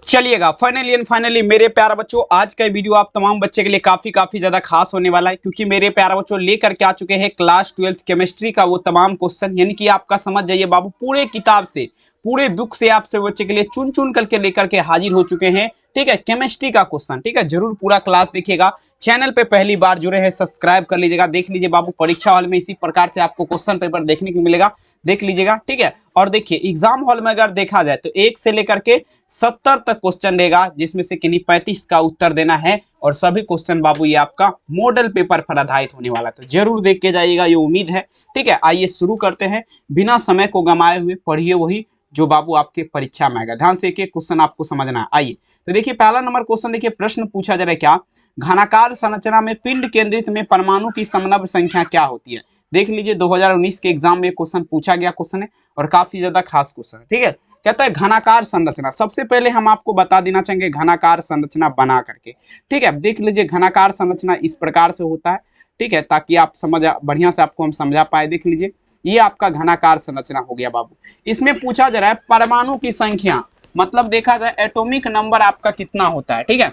चलिएगा finally and finally मेरे प्यारे बच्चों, आज का वीडियो आप तमाम बच्चे के लिए काफी ज्यादा खास होने वाला है, क्योंकि मेरे प्यारे बच्चों लेकर के आ चुके हैं क्लास 12th केमिस्ट्री का वो तमाम क्वेश्चन, यानी कि आपका समझ जाइए बाबू पूरे किताब से, पूरे बुक से आपसे बच्चे के लिए चुन चुन करके लेकर के हाजिर हो चुके हैं। ठीक है, केमिस्ट्री का क्वेश्चन। ठीक है, जरूर पूरा क्लास देखिएगा। चैनल पे पहली बार जुड़े हैं सब्सक्राइब कर लीजिएगा। देख लीजिए बाबू, परीक्षा हॉल में इसी प्रकार से आपको क्वेश्चन पेपर देखने को मिलेगा, देख लीजिएगा। ठीक है, और देखिए एग्जाम हॉल में अगर देखा जाए तो 1 से लेकर के 70 तक क्वेश्चन रहेगा, जिसमें से किन्हीं 35 का उत्तर देना है, और सभी क्वेश्चन बाबू ये आपका मॉडल पेपर पर आधारित होने वाला, तो जरूर देख के जाइएगा, ये उम्मीद है। ठीक है, आइए शुरू करते हैं, बिना समय को गंवाए हुए पढ़िए वही जो बाबू आपके परीक्षा में आएगा। ध्यान से एक एक क्वेश्चन आपको समझना है। आइए तो देखिए पहला नंबर क्वेश्चन, देखिए प्रश्न पूछा जा रहा है क्या, घनाकार संरचना में पिंड केंद्रित में परमाणु की समनव संख्या क्या होती है। देख लीजिए 2019 के एग्जाम में क्वेश्चन पूछा गया क्वेश्चन है, और काफी ज्यादा खास क्वेश्चन है। ठीक है, कहता है घनाकार संरचना। सबसे पहले हम आपको बता देना चाहेंगे घनाकार संरचना बना करके। ठीक है, देख लीजिए घनाकार संरचना इस प्रकार से होता है। ठीक है, ताकि आप समझ बढ़िया से आपको हम समझा पाए। देख लीजिए ये आपका घनाकार संरचना हो गया बाबू। इसमें पूछा जा रहा है परमाणु की संख्या, मतलब देखा जाए एटॉमिक नंबर आपका कितना होता है। ठीक है,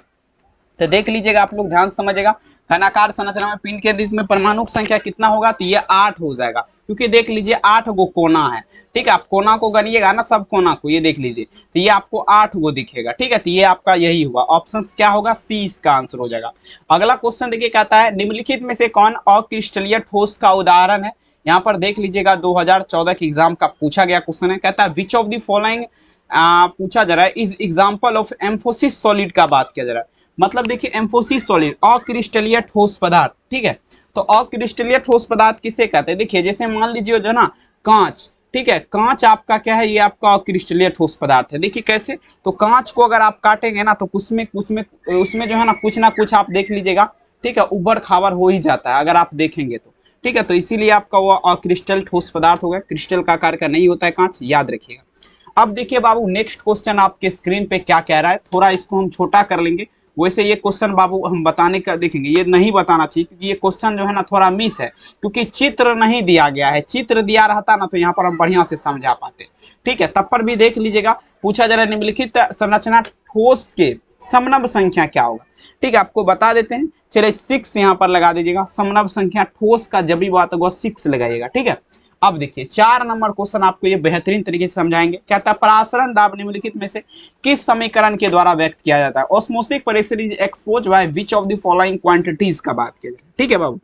तो देख लीजिएगा आप लोग, ध्यान से समझिएगा। घनाकार संरचना में पिंड केंद्रित में परमाणु की संख्या कितना होगा, तो ये 8 हो जाएगा, क्योंकि देख लीजिए 8 गो कोना है। ठीक है, आप कोना को गनिएगा ना, सब कोना को, ये देख लीजिए तो ये आपको 8 गो दिखेगा। ठीक है, तो ये आपका यही हुआ, ऑप्शन क्या होगा, सी इसका आंसर हो जाएगा। अगला क्वेश्चन देखिए, कहता है निम्नलिखित में से कौन अक्रिस्टलीय ठोस का उदाहरण है। यहाँ पर देख लीजिएगा 2014 के एग्जाम का पूछा गया क्वेश्चन है। कहता है विच ऑफ द फॉलोइंग पूछा जा रहा है is example of emphasis solid का बात किया जा रहा है। मतलब देखिए एम्फोसिस सॉलिड अक्रिस्टलीय ठोस पदार्थ। ठीक है, तो अक्रिस्टलीय ठोस पदार्थ किसे कहते हैं, देखिए जैसे मान लीजिए जो ना कांच। ठीक है, कांच आपका क्या है, ये आपका अक्रिस्टलीय ठोस पदार्थ है। देखिए कैसे, तो कांच को अगर आप काटेंगे ना, तो उसमें उसमें जो है ना कुछ आप देख लीजिएगा। ठीक है, उबड़ खाबर हो ही जाता है अगर आप देखेंगे तो। ठीक है, तो इसीलिए आपका वो अक्रिस्टल ठोस पदार्थ हो गया, क्रिस्टल का आकार का नहीं होता है कांच, याद रखिएगा। अब देखिए बाबू नेक्स्ट क्वेश्चन आपके स्क्रीन पे क्या कह रहा है, थोड़ा इसको हम छोटा कर लेंगे। वैसे ये क्वेश्चन बाबू हम बताने का देखेंगे, ये नहीं बताना चाहिए, क्योंकि ये क्वेश्चन जो है ना थोड़ा मिस है, क्योंकि चित्र नहीं दिया गया है। चित्र दिया रहता ना तो यहाँ पर हम बढ़िया से समझा पाते। ठीक है, तब पर भी देख लीजिएगा, पूछा जा रहा है निम्नलिखित संरचना ठोस के समनव संख्या क्या होगा। ठीक है, आपको बता देते हैं, चलिए 6 यहाँ पर लगा दीजिएगा। समनव संख्या ठोस का जब भी बात होगा 6 लगाइएगा। ठीक है, अब देखिए 4 नंबर क्वेश्चन आपको ये बेहतरीन तरीके से समझाएंगे। कहता है परासरण दाब निम्नलिखित में से किस समीकरण के द्वारा व्यक्त किया जाता है। Osmotic pressure is expose by which of the following quantities का बात किया जाए। ठीक है बाबू,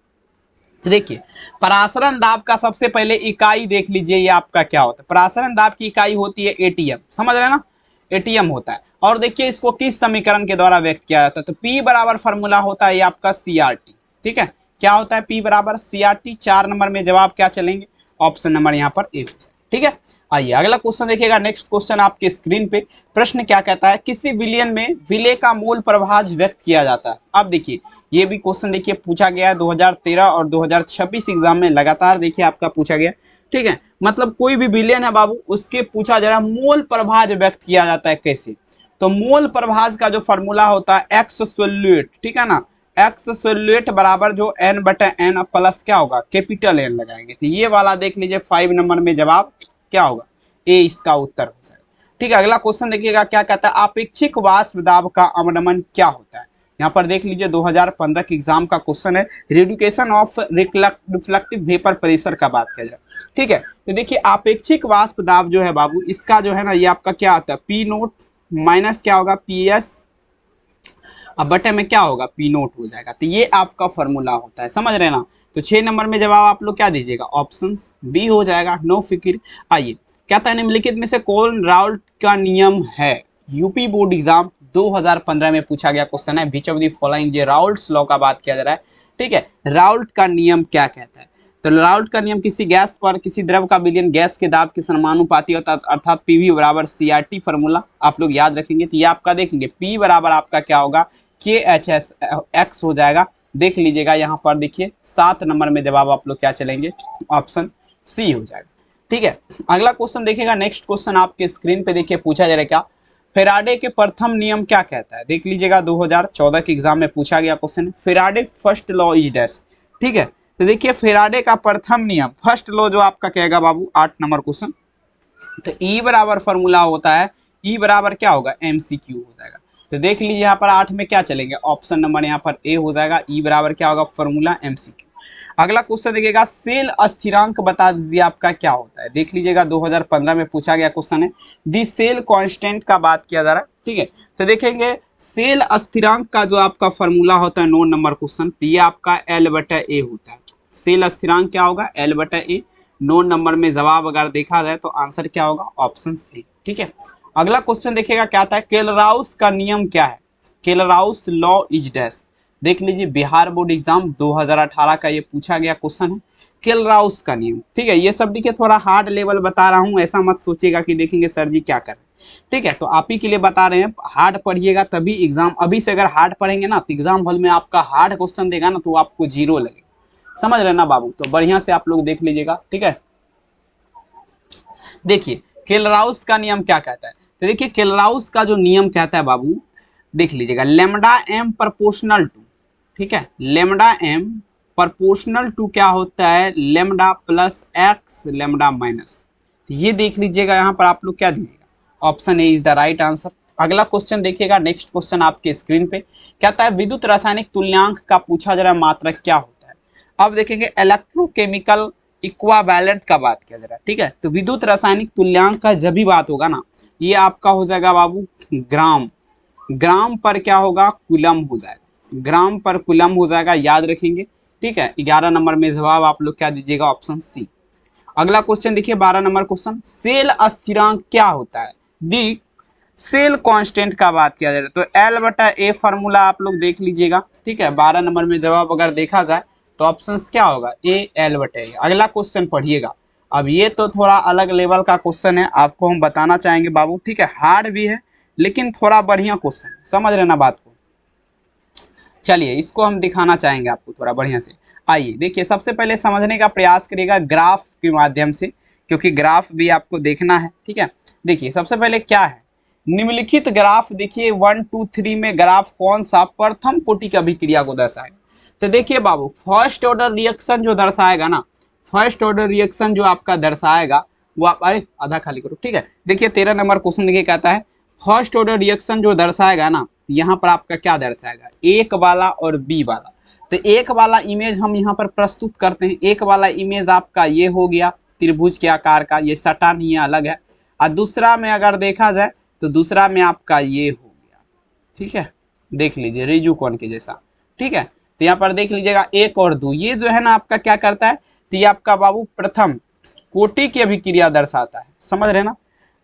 तो देखिए परासरण दाब का सबसे पहले इकाई देख लीजिए, ये आपका क्या होता है। परासरण दाब की इकाई होती है एटीएम, समझ रहे हैं ना, एटीएम होता है। और देखिए इसको किस समीकरण के द्वारा व्यक्त किया जाता है, तो P बराबर फॉर्मूला होता है ये आपका CRT। ठीक है, क्या होता है P बराबर CRT। 4 नंबर में जवाब क्या चलेंगे, ऑप्शन नंबर यहाँ पर ए। ठीक है, आइए अगला क्वेश्चन देखिएगा। नेक्स्ट क्वेश्चन आपके स्क्रीन पे, प्रश्न क्या कहता है, किसी विलयन में विलय का मूल प्रभाज व्यक्त किया जाता है। अब देखिए ये भी क्वेश्चन देखिए पूछा गया है 2013 और 2026 एग्जाम में लगातार देखिए आपका पूछा गया। ठीक है, मतलब कोई भी विलयन है बाबू, उसके पूछा जा रहा है मूल प्रभाज व्यक्त किया जाता है कैसे। तो मूल प्रभाज का जो फॉर्मूला होता है एक्स सोल्यूट। ठीक है ना, एक्स सोल्यूट बराबर जो n/n प्लस क्या होगा, कैपिटल N लगाएंगे। तो ये वाला देख लीजिए 5 नंबर में जवाब क्या होगा, ए इसका उत्तर हो जाएगा। ठीक है, अगला क्वेश्चन देखिएगा क्या कहता है, आपेक्षिक वाष्प दाब का अवनमन क्या होता है। यहाँ पर देख लीजिए 2015 के एग्जाम का क्वेश्चन है, रिड्यूकेशन ऑफ रिफ्लेक्टिव वेपर प्रेशर का बात किया जाए। ठीक है, तो देखिए आपेक्षिक वाष्प दाब जो है बाबू, इसका जो है ना ये आपका क्या आता है, P0 माइनस क्या होगा PS, अब बटे में क्या होगा P0 हो जाएगा। तो ये आपका फॉर्मूला होता है, समझ रहे ना। तो 6 नंबर में जवाब आप लोग क्या दीजिएगा, ऑप्शन बी हो जाएगा, नो फिक्र। आइए कहता है निम्नलिखित में से कौन राउल्ट का नियम है। यूपी बोर्ड एग्जाम 2015 में पूछा गया क्वेश्चन है, विच ऑफ द फॉलोइंग, ये राउल्ट्स लॉ का बात किया जा रहा है। ठीक है, राउल्ट का नियम क्या कहता है, तो राउल्ट का नियम किसी गैस पर किसी द्रव का विलयन गैस के दाब के समानुपाती होता है, अर्थात PV बराबर CRT फॉर्मूला आप लोग याद रखेंगे। तो ये आपका देखेंगे P बराबर आपका क्या होगा, KHS हो जाएगा। देख लीजिएगा यहाँ पर देखिए 7 नंबर में जवाब आप लोग क्या चलेंगे, ऑप्शन सी हो जाएगा। ठीक है, अगला क्वेश्चन देखिएगा। नेक्स्ट क्वेश्चन आपके स्क्रीन पे देखिए पूछा जा रहा है क्या, फेराडे के प्रथम नियम क्या कहता है। देख लीजिएगा 2014 के एग्जाम में पूछा गया question, Faraday first law is dash. ठीक है, तो देखिए फेराडे का प्रथम नियम, फर्स्ट लॉ जो आपका कहेगा बाबू 8 नंबर क्वेश्चन, तो E बराबर फॉर्मूला होता है ई बराबर क्या होगा MCQ हो जाएगा। तो देख लीजिए यहाँ पर 8 में क्या चलेंगे, ऑप्शन नंबर यहाँ पर ए हो जाएगा। ई बराबर क्या होगा, फॉर्मूला MCQ। अगला क्वेश्चन देखिएगा, सेल स्थिरांक बता दीजिए आपका क्या होता है। देख लीजिएगा 2015 में पूछा गया क्वेश्चन है, दी सेल कांस्टेंट का बात किया जा रहा है, ठीक है। तो देखेंगे सेल स्थिरांक का जो आपका फॉर्मूला होता है 9 नंबर क्वेश्चन, तो ये आपका L/A होता है। सेल स्थिरांक क्या होगा, L/A। 9 नंबर में जवाब अगर देखा जाए तो आंसर क्या होगा, ऑप्शन ए, ठीक है। अगला क्वेश्चन देखिएगा क्या आता है, केलराउस का नियम क्या है, केलराउस लॉ इज डैश। देख लीजिए बिहार बोर्ड एग्जाम 2018 का ये पूछा गया क्वेश्चन है, केलराउस का नियम, ठीक है। ये सब देखिए थोड़ा हार्ड लेवल बता रहा हूँ, ऐसा मत सोचिएगा कि देखेंगे सर जी क्या कर रहे हैं, ठीक है। तो आप ही के लिए बता रहे हैं, हार्ड पढ़िएगा तभी एग्जाम, अभी से अगर हार्ड पढ़ेंगे ना तो एग्जाम हॉल में आपका हार्ड क्वेश्चन देगा ना तो आपको 0 लगेगा, समझ रहे ना बाबू। तो बढ़िया से आप लोग देख लीजिएगा, ठीक है। देखिए केलराउस का नियम क्या कहता है, तो देखिए केलराउस का जो नियम कहता है बाबू, देख लीजिएगा लेमडा एम प्रोपोर्शनल टू, ठीक है, लेमडा एम प्रोपोर्शनल टू क्या होता है, lambda plus x lambda minus. ये देख लीजिएगा यहाँ पर आप लोग क्या दीजिएगा, option A is the right answer. अगला क्वेश्चन देखिएगा, नेक्स्ट क्वेश्चन आपके स्क्रीन पे कहता है विद्युत रासायनिक तुल्यांक का पूछा जा रहा है, मात्रक क्या होता है। अब देखेंगे इलेक्ट्रोकेमिकल इक्वावैलेंट का बात किया जा रहा है, ठीक है। तो विद्युत रासायनिक तुल्यांक का जब भी बात होगा ना, ये आपका हो जाएगा बाबू ग्राम, ग्राम पर क्या होगा, कूलम हो जाएगा, ग्राम पर कूलम हो जाएगा, याद रखेंगे, ठीक है। 11 नंबर में जवाब आप लोग क्या दीजिएगा, ऑप्शन सी। अगला क्वेश्चन देखिए 12 नंबर क्वेश्चन, सेल स्थिरांक क्या होता है, दी सेल कांस्टेंट का बात किया जाए तो L/A फार्मूला आप लोग देख लीजिएगा, ठीक है। 12 नंबर में जवाब अगर देखा जाए तो ऑप्शन क्या होगा, ए L/A। अगला क्वेश्चन पढ़िएगा, अब ये तो थोड़ा अलग लेवल का क्वेश्चन है, आपको हम बताना चाहेंगे बाबू, ठीक है। हार्ड भी है लेकिन थोड़ा बढ़िया क्वेश्चन, समझ रहे ना बात को। चलिए इसको हम दिखाना चाहेंगे आपको थोड़ा बढ़िया से। आइए देखिए, सबसे पहले समझने का प्रयास करिएगा ग्राफ के माध्यम से, क्योंकि ग्राफ भी आपको देखना है, ठीक है। देखिए सबसे पहले क्या है, निम्नलिखित ग्राफ देखिए 1 2 3 में ग्राफ कौन सा प्रथम कोटि की अभिक्रिया को दर्शाएगा। तो देखिए बाबू फर्स्ट ऑर्डर रिएक्शन जो दर्शाएगा ना, फर्स्ट ऑर्डर रिएक्शन जो आपका दर्शाएगा वो आप, अरे आधा खाली करो, ठीक है। देखिए 13 नंबर क्वेश्चन देखिए कहता है फर्स्ट ऑर्डर रिएक्शन जो दर्शाएगा ना, यहाँ पर आपका क्या दर्शाएगा, एक वाला और बी वाला। तो एक वाला इमेज हम यहाँ पर प्रस्तुत करते हैं, एक वाला इमेज आपका ये हो गया त्रिभुज के आकार का, ये सटा नहीं है, अलग है। और दूसरा में अगर देखा जाए तो दूसरा में आपका ये हो गया, ठीक है, देख लीजिए रिजु कोण के जैसा, ठीक है। तो यहाँ पर देख लीजिएगा 1 और 2, ये जो है ना आपका क्या करता है, तो ये आपका बाबू प्रथम कोटि की अभिक्रिया दर्शाता है, समझ रहे ना।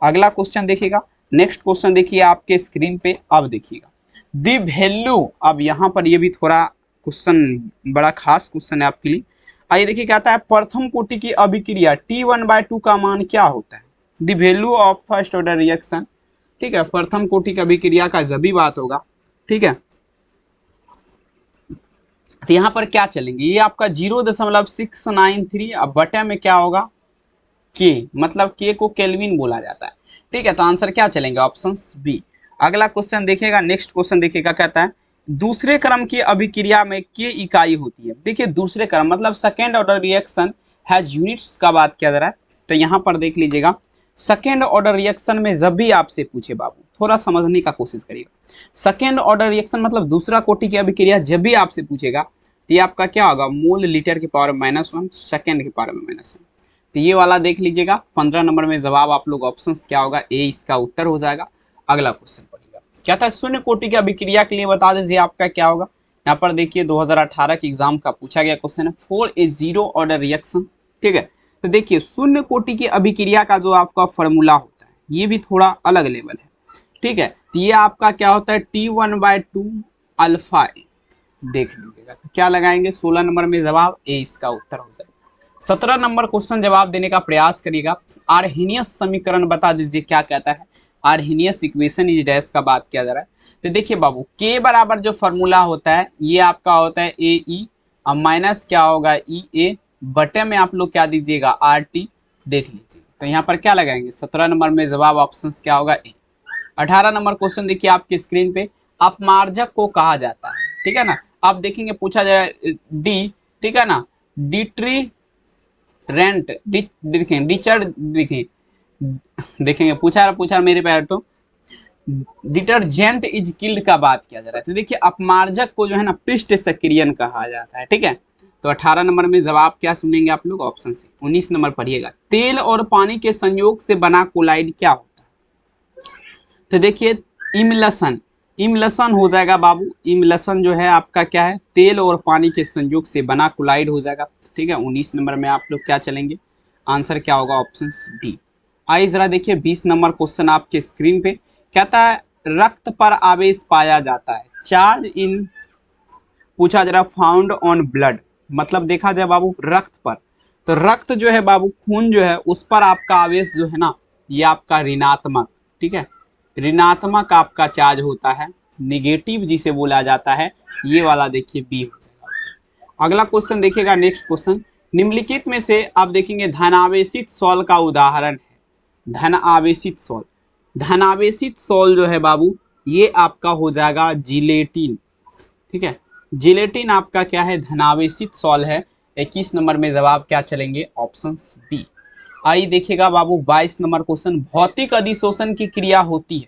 अगला क्वेश्चन देखिएगा, नेक्स्ट क्वेश्चन देखिए आपके स्क्रीन पे, अब देखिएगा दी वैल्यू, अब यहाँ पर ये भी थोड़ा क्वेश्चन बड़ा खास क्वेश्चन है आपके लिए। आइए देखिए क्या आता है, प्रथम कोटि की अभिक्रिया T1/2 का मान क्या होता है, the value of first order reaction, ठीक है। प्रथम कोटि की अभिक्रिया का जब भी बात होगा, ठीक है, तो यहाँ पर क्या चलेंगे, ये आपका 0.693, अब बटे में क्या होगा के, मतलब के को केल्विन बोला जाता है, ठीक है। तो आंसर क्या चलेंगे, ऑप्शन बी। अगला क्वेश्चन देखिएगा, नेक्स्ट क्वेश्चन देखिएगा कहता है दूसरे क्रम की अभिक्रिया में के इकाई होती है। देखिए दूसरे क्रम मतलब second order reaction has units का बात किया जा रहा है। तो यहाँ पर देख लीजिएगा सेकेंड ऑर्डर रिएक्शन में जब भी आपसे पूछे बाबू, थोड़ा समझने का कोशिश करिएगा। सेकेंड ऑर्डर रिएक्शन मतलब दूसरा कोटि की अभिक्रिया जब भी आपसे पूछेगा तो ये आपका क्या होगा, मोल लीटर की पावर -1 सेकेंड की पावर में -1। तो ये वाला देख लीजिएगा 15 नंबर में जवाब आप लोग ऑप्शन क्या होगा, ए इसका उत्तर हो जाएगा। अगला क्वेश्चन पढ़िएगा क्या था, शून्य कोटि की अभिक्रिया के लिए बता दीजिए आपका क्या होगा। यहाँ पर देखिए 2018 के एग्जाम का पूछा गया क्वेश्चन है, for a zero order reaction, ठीक है। तो देखिए शून्य कोटि की अभिक्रिया का जो आपका फॉर्मूला होता है ये भी थोड़ा अलग लेवल है, ठीक है। तो ये आपका क्या होता है T1/2 अल्फा ए, देख लीजिएगा। तो क्या लगाएंगे, 16 नंबर में जवाब ए इसका उत्तर हो जाएगा। 17 नंबर क्वेश्चन जवाब देने का प्रयास करिएगा। आर्हेनियस समीकरण बता दीजिए क्या कहता है, आर्हेनियस इक्वेशन इज डैश का बात किया जा रहा है। तो देखिए बाबू के बराबर जो फॉर्मूला होता है ये आपका होता है ए ई, और माइनस क्या होगा ई ए, बटे में आप लोग क्या दीजिएगा आर टी, देख लीजिए। तो यहाँ पर क्या लगाएंगे, 17 नंबर में जवाब ऑप्शन क्या होगा ए। 18 नंबर क्वेश्चन देखिए आपकी स्क्रीन पे, अपमार्जक को कहा जाता है, ठीक है ना। आप देखेंगे पूछा जाए डी, ठीक है ना, डिट्री रेंट देखेंगे, डिचर देखेंगे पूछा मेरे पे तो डिटर्जेंट इज किल्ड का बात किया जा रहा है। तो देखिए अपमार्जक को जो है ना पिष्ट सक्रियन कहा जाता है, ठीक है। तो 18 नंबर में जवाब क्या सुनेंगे आप लोग, ऑप्शन सी। 19 नंबर पढ़िएगा, तेल और पानी के संयोग से बना कोलाइड क्या होता है। तो देखिए इमल्सन, इमल्सन हो जाएगा बाबू। इमल्सन जो है आपका क्या है, तेल और पानी के संयोग से बना कोलाइड हो जाएगा, ठीक है। 19 नंबर में आप लोग क्या चलेंगे, आंसर क्या होगा, ऑप्शन डी। आइए जरा देखिए 20 नंबर क्वेश्चन आपके स्क्रीन पे कहता है रक्त पर आवेश पाया जाता है, चार्ज इन पूछा जरा फाउंड ऑन ब्लड, मतलब देखा जाए बाबू रक्त पर, तो रक्त जो है बाबू खून जो है उस पर आपका आवेश जो है ना ये आपका ऋणात्मक, ठीक है, ऋणात्मक आपका चार्ज होता है, निगेटिव जिसे बोला जाता है, ये वाला देखिए बी हो जाएगा। अगला क्वेश्चन देखिएगा, नेक्स्ट क्वेश्चन, निम्नलिखित में से आप देखेंगे धनावेशित सॉल का उदाहरण है। धनावेशित सॉल, धनावेशित सॉल जो है बाबू ये आपका हो जाएगा जिलेटिन, ठीक है। जिलेटिन आपका क्या है, धनावेशित सॉल है। 21 नंबर में जवाब क्या चलेंगे, ऑप्शन बी। आइए देखिएगा बाबू 22 नंबर क्वेश्चन, भौतिक अधिशोषण की क्रिया होती है,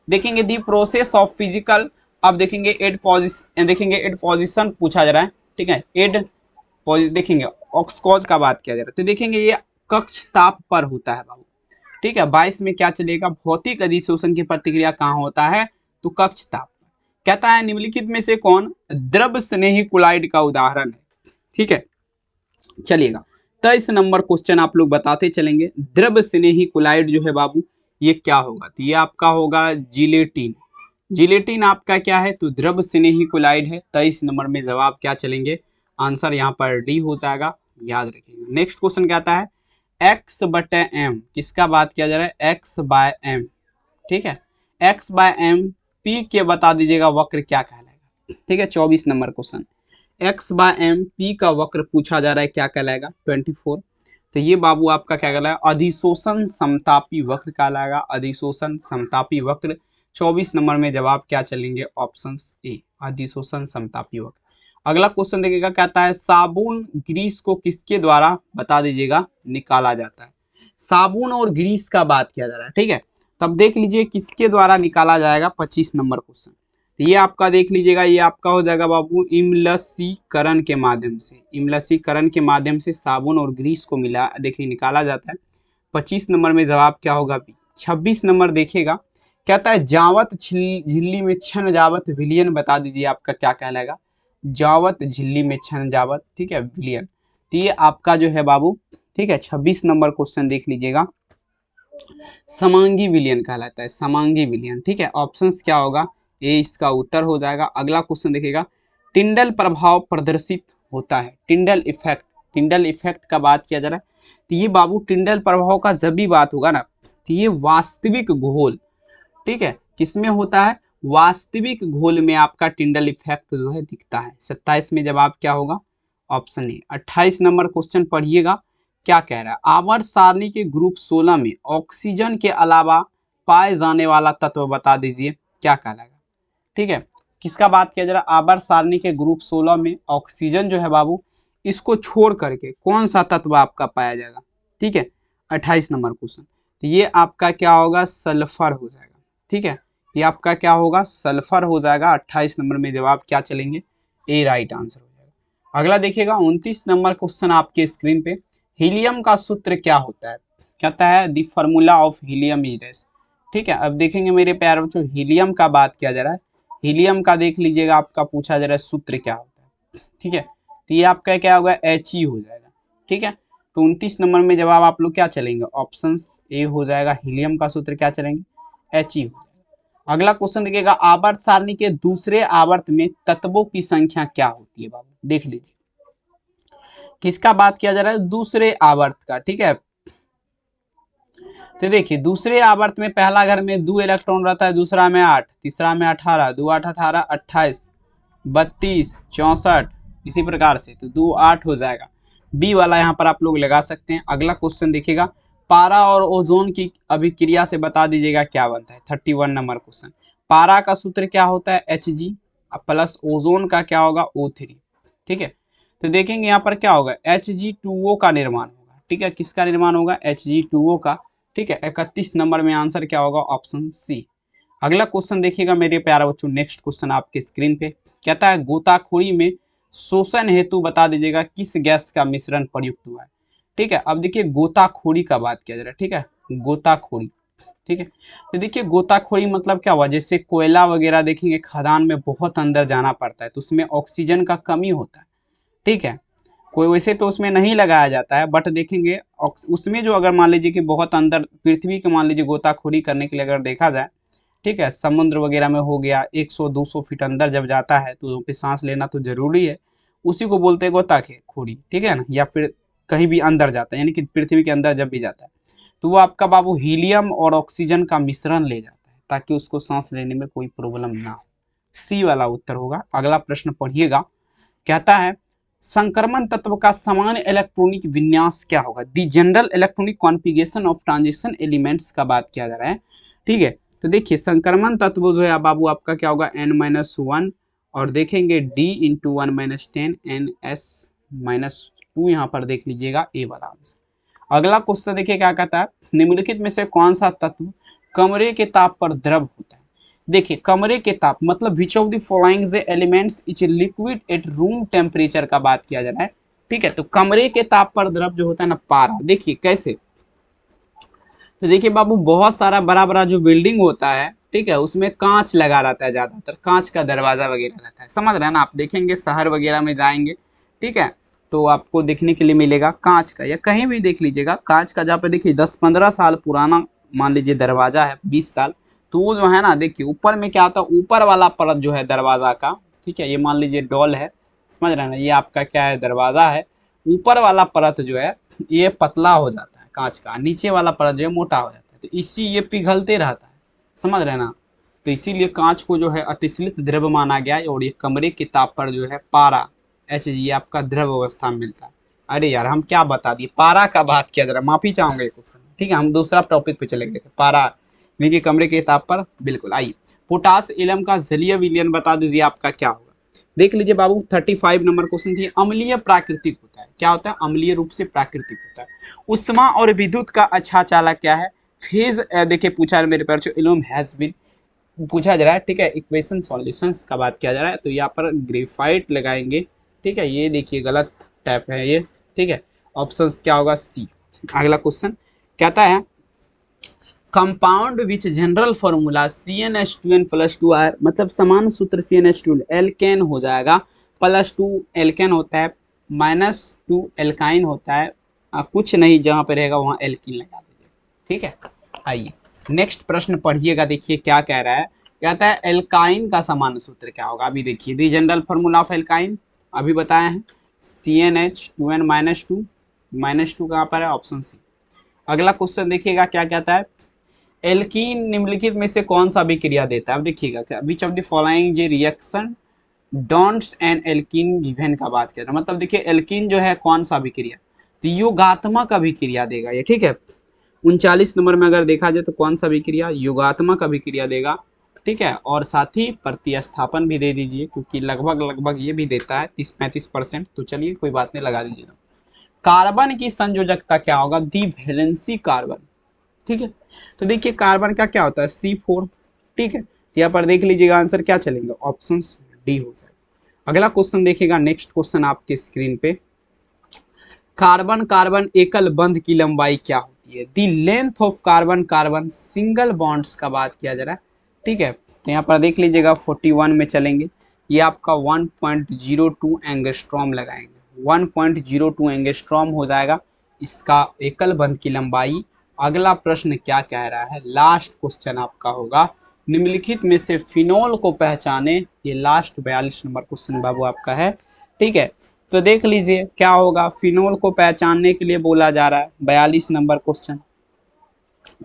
देखेंगे दी प्रोसेस ऑफ फिजिकल, अब देखेंगे एड पोजिशन, देखेंगे एड पोजिशन पूछा जा रहा है, ठीक है। एड देखेंगे ऑक्सकॉज का बात किया जा रहा है, तो देखेंगे ये कक्ष ताप पर होता है बाबू, ठीक है। 22 में क्या चलेगा, भौतिक अधिशोषण की प्रतिक्रिया कहाँ होता है, तो कक्ष ताप। कहता है निम्नलिखित में से कौन द्रव स्नेही कोलाइड का उदाहरण है, ठीक है। चलिएगा 23 नंबर क्वेश्चन आप लोग बताते चलेंगे, द्रव स्नेही कोलाइड जो है बाबू ये क्या होगा, तो ये आपका होगा जिलेटिन। जिलेटिन आपका क्या है, तो द्रव स्नेही कोलाइड है। 23 नंबर में जवाब क्या चलेंगे, आंसर यहाँ पर डी हो जाएगा, याद रखिएगा। नेक्स्ट क्वेश्चन कहता है एक्स बटे एम, किसका बात किया जा रहा है, एक्स बाय एम, ठीक है। एक्स बाय एम पी के बता दीजिएगा वक्र क्या कहलाएगा, ठीक है। 24 number question, x by m p का वक्र पूछा जा रहा है, क्या कहलाएगा, 24। तो ये बाबू आपका क्या कहलाएगा, अधिशोषण समतापी वक्र कहलाएगा, अधिशोषण समतापी वक्र। 24 नंबर में जवाब क्या चलेंगे, ऑप्शन ए, अधिशोषण समतापी वक्र। अगला क्वेश्चन देखिएगा, कहता है साबुन ग्रीस को किसके द्वारा बता दीजिएगा निकाला जाता है। साबुन और ग्रीस का बात किया जा रहा है, ठीक है। तब देख लीजिए किसके द्वारा निकाला जाएगा, 25 नंबर क्वेश्चन। तो ये आपका देख लीजिएगा, ये आपका हो जाएगा बाबू इमलसीकरण के माध्यम से, इमलसीकरण के माध्यम से साबुन और ग्रीस को मिला देखिए निकाला जाता है। 25 नंबर में जवाब क्या होगा, बी। 26 नंबर देखिएगा, कहता है जावत झिल्ली में छन जावत विलियन बता दीजिए आपका क्या कहलाएगा, जावत झिल्ली में छन जावत, ठीक है, विलियन। तो ये आपका जो है बाबू, ठीक है। 26 नंबर क्वेश्चन देख लीजिएगा, समांगी विलियन कहलाता है, समांगी विलियन, ठीक है। ऑप्शंस क्या होगा, ए इसका उत्तर हो जाएगा। अगला क्वेश्चन देखिएगा, टिंडल प्रभाव प्रदर्शित होता है, टिंडल इफेक्ट, टिंडल इफेक्ट का बात किया जा रहा है। तो ये बाबू टिंडल प्रभाव का जब भी बात होगा ना, तो ये वास्तविक घोल, ठीक है, किसमें होता है, वास्तविक घोल में आपका टिंडल इफेक्ट जो है दिखता है। 27 में जवाब क्या होगा, ऑप्शन ए। 28 नंबर क्वेश्चन पढ़िएगा, क्या कह रहा है, आवर्त सारणी के ग्रुप 16 में ऑक्सीजन के अलावा पाए जाने वाला तत्व बता दीजिए क्या कहलाएगा, ठीक है। किसका बात किया जा रहा है, आवर्त सारणी के ग्रुप 16 में ऑक्सीजन जो है बाबू इसको छोड़ करके कौन सा तत्व आपका पाया जाएगा, ठीक है। 28 नंबर क्वेश्चन, तो ये आपका क्या होगा, सल्फर हो जाएगा, ठीक है। ये आपका क्या होगा, सल्फर हो जाएगा। 28 नंबर में जवाब क्या चलेंगे, ए राइट आंसर हो जाएगा। अगला देखिएगा 29 नंबर क्वेश्चन आपके स्क्रीन पे, हीलियम का सूत्र क्या होता है, कहता है the formula of helium is this, ठीक है। अब देखेंगे मेरे प्यारे बच्चों हीलियम का बात किया जा रहा है, हीलियम का देख लीजिएगा आपका पूछा जा रहा है सूत्र क्या होता है, ठीक है। तो ये आपका क्या होगा, He हो जाएगा, ठीक है। तो 29 नंबर में जवाब आप लोग क्या चलेंगे, ऑप्शन ए हो जाएगा, हीलियम का सूत्र क्या चलेंगे, He हो जाएगा। अगला क्वेश्चन देखिएगा, आवर्त सारणी के दूसरे आवर्त में तत्वों की संख्या क्या होती है बाबू, देख लीजिए किसका बात किया जा रहा है, दूसरे आवर्त का, ठीक है। तो देखिए दूसरे आवर्त में पहला घर में 2 इलेक्ट्रॉन रहता है, दूसरा में 8, तीसरा में 18, 2 8 18, 28, 32, 64, इसी प्रकार से, तो 2 8 हो जाएगा। बी वाला यहाँ पर आप लोग लगा सकते हैं। अगला क्वेश्चन देखिएगा, पारा और ओजोन की अभिक्रिया से बता दीजिएगा क्या बनता है। 31 नंबर क्वेश्चन, पारा का सूत्र क्या होता है, Hg प्लस ओजोन का क्या होगा, O3, ठीक है। तो देखेंगे यहाँ पर क्या होगा, Hg2O का निर्माण होगा, ठीक है। किसका निर्माण होगा, Hg2O का, ठीक है। 31 नंबर में आंसर क्या होगा, ऑप्शन सी। अगला क्वेश्चन देखिएगा मेरे प्यारे बच्चों, नेक्स्ट क्वेश्चन आपके स्क्रीन पे कहता है गोताखोरी में शोषण हेतु बता दीजिएगा किस गैस का मिश्रण प्रयुक्त हुआ है। ठीक है, अब देखिए गोताखोरी का बात किया जा रहा है। ठीक है, गोताखोरी। ठीक है, तो देखिए गोताखोरी मतलब क्या हुआ, जैसे कोयला वगैरह देखेंगे खदान में बहुत अंदर जाना पड़ता है तो उसमें ऑक्सीजन का कमी होता है। ठीक है, कोई वैसे तो उसमें नहीं लगाया जाता है, बट देखेंगे उसमें जो अगर मान लीजिए कि बहुत अंदर पृथ्वी के मान लीजिए गोताखोरी करने के लिए अगर देखा जाए, ठीक है, समुद्र वगैरह में हो गया 100-200 फीट अंदर जब जाता है तो पे सांस लेना तो जरूरी है, उसी को बोलते हैं गोताखोरी। ठीक है ना, या फिर कहीं भी अंदर जाता है यानी कि पृथ्वी के अंदर जब भी जाता है तो वो आपका बाबू हीलियम और ऑक्सीजन का मिश्रण ले जाता है ताकि उसको सांस लेने में कोई प्रॉब्लम ना हो। सी वाला उत्तर होगा। अगला प्रश्न पढ़िएगा, कहता है संक्रमण तत्व का समान इलेक्ट्रॉनिक विन्यास क्या होगा। The general electronic configuration of transition elements का बात किया जा रहा है। ठीक है, तो देखिए संक्रमण तत्व जो है बाबू आपका क्या होगा n-1 और देखेंगे d इंटू 1-10 ns-2 यहाँ पर देख लीजिएगा ए वाला आंसर। अगला क्वेश्चन देखिए क्या कहता है, निम्नलिखित में से कौन सा तत्व कमरे के ताप पर द्रव होता है। देखिए कमरे के ताप मतलब विच of the following elements is liquid at room temperature का बात किया जा रहा है। ठीक है, तो कमरे के ताप पर द्रव जो होता है ना पारा, देखिए कैसे, तो देखिए बाबू बहुत सारा बड़ा बड़ा जो बिल्डिंग होता है, ठीक है, उसमें कांच लगा रहता है, ज्यादातर कांच का दरवाजा वगैरह रहता है, समझ रहे हैं ना आप, देखेंगे शहर वगैरह में जाएंगे, ठीक है, तो आपको देखने के लिए मिलेगा कांच का, या कहीं भी देख लीजिएगा कांच का, जहाँ पे देखिए 10-15 साल पुराना मान लीजिए दरवाजा है, 20 साल, तो वो जो है ना देखिए ऊपर में क्या होता है, ऊपर वाला परत जो है दरवाजा का, ठीक है, ये मान लीजिए डॉल है, समझ रहे हैं ना, ये आपका क्या है दरवाजा है, ऊपर वाला परत जो है ये पतला हो जाता है कांच का, नीचे वाला परत जो है मोटा हो जाता है, तो इसी ये पिघलते रहता है, समझ रहे हैं ना, तो इसीलिए कांच को जो है अतिशीलित द्रव माना गया है और ये कमरे के ताप पर जो है पारा Hg आपका द्रव अवस्था में मिलता है। अरे यार हम क्या बता दिए, पारा का बात किया जरा, माफी चाहूंगा क्वेश्चन, ठीक है, हम दूसरा टॉपिक पे चले गए थे, पारा देखिए कमरे के ताप पर, बिल्कुल। आइए पोटास एलम का जलीय विलयन बता दीजिए आपका क्या होगा। देख लीजिए बाबू 35 नंबर क्वेश्चन थी, अम्लीय प्राकृतिक होता है, क्या होता है, अम्लीय रूप से प्राकृतिक होता है। उष्मा और विद्युत का अच्छा चालक क्या है, फेज, देखिए पूछा है मेरे पैर जो एलम हैज बीन पूछा जा रहा है, ठीक है, इक्वेशन सॉल्यूशंस का बात किया जा रहा है, तो यहाँ पर ग्रेफाइट लगाएंगे, ठीक है, ये देखिए गलत टाइप है ये, ठीक है, ऑप्शन क्या होगा सी। अगला क्वेश्चन कहता है compound which general formula CnH2n+2R, मतलब समान सूत्र CnH2 एल्केन हो जाएगा, +2 एल्केन होता है, -2 एल्काइन होता है, कुछ नहीं जहाँ पे रहेगा वहाँ एल्कीन लगा दीजिए, ठीक है। आइए नेक्स्ट प्रश्न पढ़िएगा, देखिए क्या कह रहा है, कहता है एल्काइन का समान सूत्र क्या होगा। अभी देखिए दी जनरल फॉर्मूला ऑफ एल्काइन अभी बताए हैं, CnH2n-2, -2 कहाँ पर है, ऑप्शन सी। अगला क्वेश्चन देखिएगा क्या कहता है, एल्कीन निम्नलिखित में से कौन सा अभिक्रिया देता है। अब देखिएगा क्या, विच of the following J reaction don'ts N alkene given का बात कर रहा है, मतलब देखिए एल्कीन जो है कौन सा अभिक्रिया, तो योगात्मक अभिक्रिया देगा ये, ठीक है, 39 नंबर में अगर देखा जाए तो कौन सा अभिक्रिया, योगात्मक अभिक्रिया देगा, ठीक है, और साथ ही प्रतिस्थापन भी दे दीजिए क्योंकि लगभग ये भी देता है 30-35%, तो चलिए कोई बात नहीं लगा दीजिएगा। कार्बन की संयोजकता क्या होगा, दी वैलेंसी कार्बन, ठीक है, तो देखिए कार्बन का क्या होता है C4, ठीक है, यहाँ पर देख लीजिएगा आंसर क्या चलेगा, ऑप्शन डी हो जाएगा। अगला क्वेश्चन देखिएगा, नेक्स्ट क्वेश्चन आपके स्क्रीन पे, कार्बन कार्बन एकल बंध की लंबाई क्या होती है, the length of carbon carbon single bonds का बात किया जा रहा है, ठीक है, तो यहाँ पर देख लीजिएगा 41 में चलेंगे, ये आपका 1.02 एंगस्ट्रॉम लगाएंगे, 1.02 एंगस्ट्रॉम हो जाएगा इसका एकल बंध की लंबाई। अगला प्रश्न क्या कह रहा है, लास्ट क्वेश्चन आपका होगा, निम्नलिखित में से फिनोल को पहचाने, ये लास्ट 42 नंबर क्वेश्चन बाबू आपका है, ठीक है, तो देख लीजिए क्या होगा, फिनोल को पहचानने के लिए बोला जा रहा है 42 नंबर क्वेश्चन,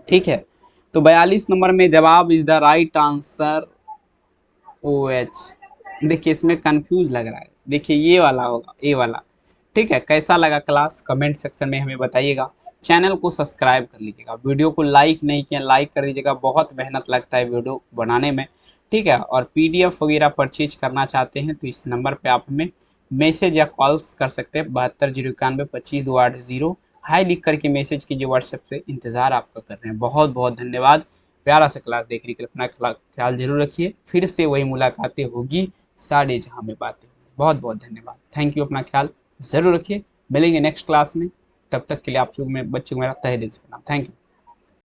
ठीक है, तो 42 नंबर में जवाब is the right answer OH। देखिए इसमें कंफ्यूज लग रहा है, देखिए ये वाला होगा ए वाला, ठीक है, कैसा लगा क्लास कमेंट सेक्शन में हमें बताइएगा, चैनल को सब्सक्राइब कर लीजिएगा, वीडियो को लाइक नहीं किया लाइक कर दीजिएगा, बहुत मेहनत लगता है वीडियो बनाने में, ठीक है, और PDF वगैरह परचेज करना चाहते हैं तो इस नंबर पे आप हमें मैसेज या कॉल्स कर सकते हैं, 7201925280, हाई लिख करके मैसेज कीजिए व्हाट्सएप पे, इंतज़ार आपका कर रहे हैं। बहुत बहुत धन्यवाद, प्यारा सा क्लास देखने के लिए अपना ख्याल जरूर रखिए। फिर से वही मुलाकातें होगी, सारे जहां में बातें। बहुत बहुत धन्यवाद, थैंक यू, अपना ख्याल जरूर रखिए। मिलेंगे नेक्स्ट क्लास में, तब तक के लिए आप लोग में बच्चों को मेरा तहे दिल से प्रणाम। Thank you.